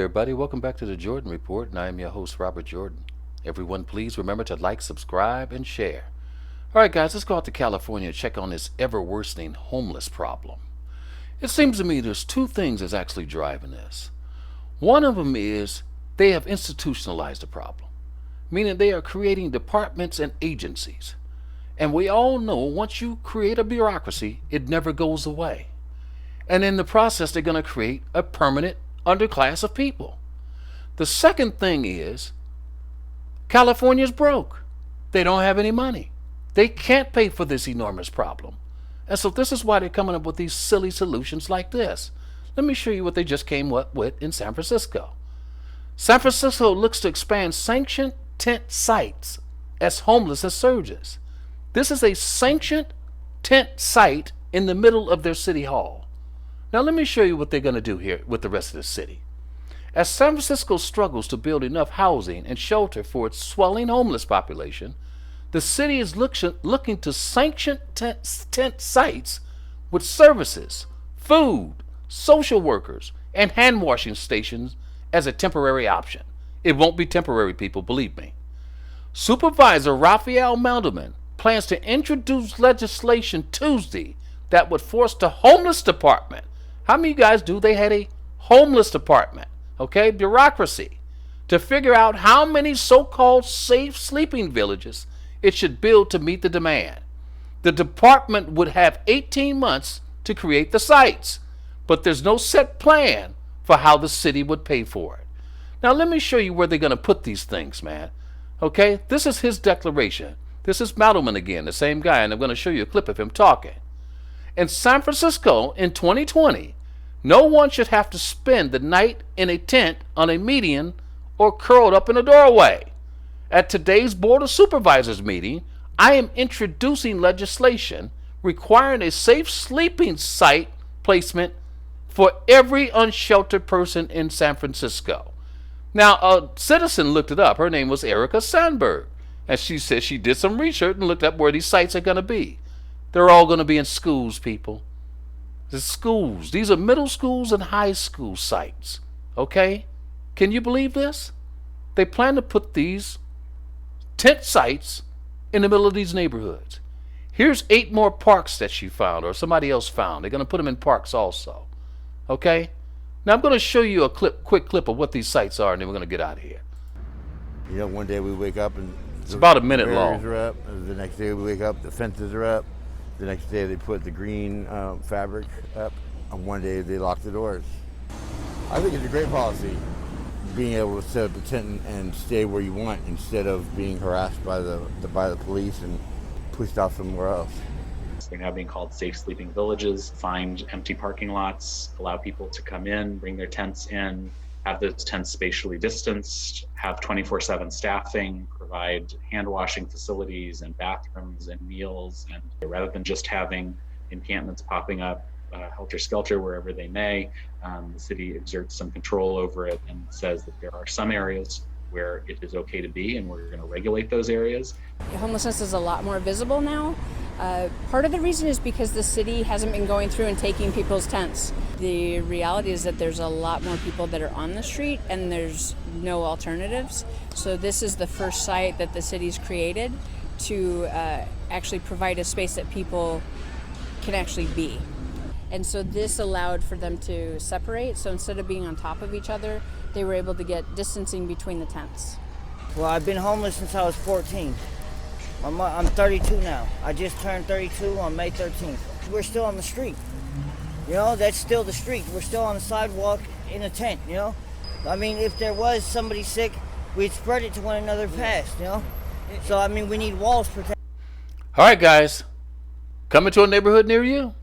Everybody, welcome back to the Jordan Report, and I am your host, Robert Jordan. Everyone, please remember to like, subscribe, and share. All right, guys, let's go out to California and check on this ever-worsening homeless problem. It seems to me there's two things that's actually driving this. One of them is they have institutionalized the problem, meaning they are creating departments and agencies. And we all know once you create a bureaucracy, it never goes away. And in the process, they're going to create a permanent underclass of people. The second thing is California's broke. They don't have any money. They can't pay for this enormous problem. And so this is why they're coming up with these silly solutions like this. Let me show you what they just came up with in San Francisco. San Francisco looks to expand sanctioned tent sites as homelessness surges. This is a sanctioned tent site in the middle of their city hall. Now let me show you what they're going to do here with the rest of the city. As San Francisco struggles to build enough housing and shelter for its swelling homeless population, the city is looking to sanction tent sites with services, food, social workers, and hand washing stations as a temporary option. It won't be temporary, people, believe me. Supervisor Raphael Mandelman plans to introduce legislation Tuesday that would force the homeless department. How many of you guys do they had a homeless department? Okay, bureaucracy, to figure out how many so-called safe sleeping villages it should build to meet the demand. The department would have 18 months to create the sites, but there's no set plan for how the city would pay for it. Now let me show you where they're going to put these things, man. Okay, this is his declaration. This is Madelman again, the same guy, and I'm going to show you a clip of him talking. In San Francisco in 2020, no one should have to spend the night in a tent on a median or curled up in a doorway. At today's Board of Supervisors meeting, I am introducing legislation requiring a safe sleeping site placement for every unsheltered person in San Francisco. Now, a citizen looked it up. Her name was Erica Sandberg. And she said she did some research and looked up where these sites are going to be. They're all going to be in schools, people. The schools. These are middle schools and high school sites. Okay? Can you believe this? They plan to put these tent sites in the middle of these neighborhoods. Here's 8 more parks that she found or somebody else found. They're going to put them in parks also. Okay? Now I'm going to show you a quick clip of what these sites are, and then we're going to get out of here. You know, one day we wake up and it's about a minute long. Are up. The next day we wake up, the fences are up. The next day they put the green fabric up. And one day they lock the doors. I think it's a great policy, being able to set up a tent and stay where you want instead of being harassed by the police and pushed off somewhere else. They're now being called safe sleeping villages. Find empty parking lots, allow people to come in, bring their tents in, have those tents spatially distanced, have 24/7 staffing, provide hand washing facilities and bathrooms and meals. And rather than just having encampments popping up helter-skelter wherever they may, the city exerts some control over it and says that there are some areas where it is okay to be, and we're going to regulate those areas. Homelessness is a lot more visible now. Part of the reason is because the city hasn't been going through and taking people's tents. The reality is that there's a lot more people that are on the street and there's no alternatives. So this is the first site that the city's created to actually provide a space that people can actually be. And so this allowed for them to separate. So instead of being on top of each other, they were able to get distancing between the tents. Well, I've been homeless since I was 14. I'm 32 now. I just turned 32 on May 13th. We're still on the street. You know, that's still the street. We're still on the sidewalk in a tent, you know? I mean, if there was somebody sick, we'd spread it to one another fast, you know? So, I mean, we need walls protected. All right, guys. Coming to a neighborhood near you?